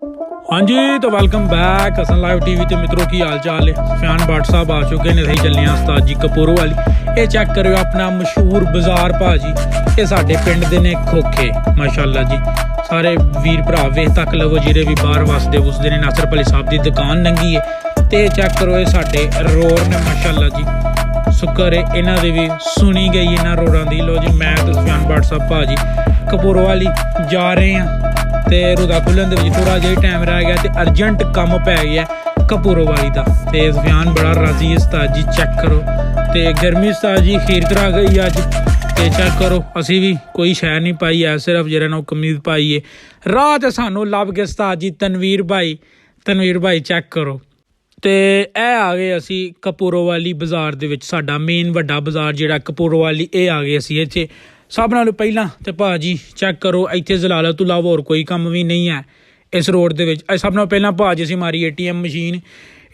हाँ जी, तो welcome back Hasan live TV ते मित्रों की हाल चाल है। सुफियान भट्ट साहब आ चुके ने, सही चलने उस्ताद जी कपूरों वाली। ये चेक करो अपना मशहूर बाजार भाजी, ये साडे पिंड दे ने खोखे माशाल्लाह जी। सारे वीर भरा वेख तक लवो जिहड़े भी बाहर वसदे वुसदे ने। नासर भली साहब दी दुकान नंगी है ते चेक करो ये साडे रोड ने माशाल्लाह जी। शुक्र है इन्हां दी भी सुनी गई इन्हां रोडां दी। लो जी मैं ते सुफियान भट्ट साहब भाजी कपूरों वाली जा रहे हैं ते रुदा खुलन दे विच थोड़ा जिहा टाइम रह गया ते अर्जेंट काम पै गया कपूरों वाली दा। ते सुफियान बड़ा राजी है उस्ताद जी, चेक करो। ते गर्मी उस्ताद जी खीर करा गई अज ते चेक करो असी भी कोई शै नहीं पाई है, सिर्फ जरा ना कमीज पाई है। राह ते सानू लभ गए उस्ताद जी तनवीर भाई चेक करो। ते ए आ गए असी कपूरों वाली बाजार दे विच, साडा मेन वड्डा बाजार जिहड़ा कपूरों वाली ए आ गए असी इत्थे। सब नालों पहला ते भाजी चेक करो इत्थे जलाला तो इलावा होर कोई काम भी नहीं है इस रोड दे विच। सब नालों पहला भाजी असी मारी ATM मशीन।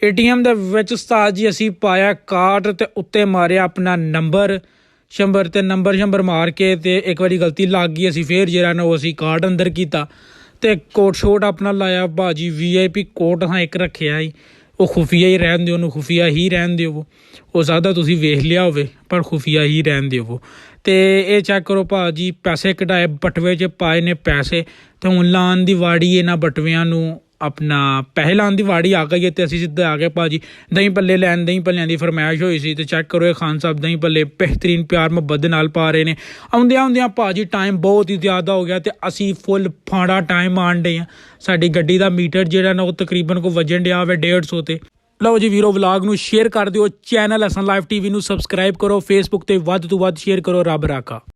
ATM दे विच उस्ताद जी असी पाया कार्ड ते उत्ते मारिया अपना नंबर शंबर ते नंबर मार के ते एक बारी गलती लग गई, असी फिर जरा ना असी कार्ड अंदर कीता ते कोट शोट अपना लाया भाजी। VIP कोट हाँ एक रखिया ही, वो खुफिया ही रहन दिओ, खुफिया ही रहन दिओ। हो सकदा तुसी वेख लिया होवे पर खुफिया ही रहन दिओ। ते ये चेक करो भाजी पैसे कढाए बटवे च पाए ने पैसे ते हुण लान दी वाड़ी इन्हां बटवियां नूं अपना पैसे लान दी वाड़ी आ गई है ते असीं सिद्धे आ गए भाजी दही भल्ले लैन। दही भल्लियां दी फरमाइश होई सी ते चेक करो ये खान साहब दही भल्ले बेहतरीन प्यार मुहब्बत दे नाल पा रहे ने। आउंदियां भाजी टाइम बहुत ही ज़्यादा हो गया ते असीं फुल फाड़ा टाइम आण डे आ। साडी गड्डी दा मीटर जिहड़ा ना वो तकरीबन को वजन डिया वे 150 ते। ਲਓ ਜੀ ਵੀਰੋ ਵਲੌਗ ਨੂੰ ਸ਼ੇਅਰ ਕਰ ਦਿਓ, ਚੈਨਲ ਹਸਨ ਲਾਈਵ ਟੀਵੀ ਨੂੰ ਸਬਸਕ੍ਰਾਈਬ ਕਰੋ, ਫੇਸਬੁੱਕ ਤੇ ਵੱਧ ਤੋਂ ਵੱਧ ਸ਼ੇਅਰ ਕਰੋ। ਰੱਬ ਰਾਖਾ।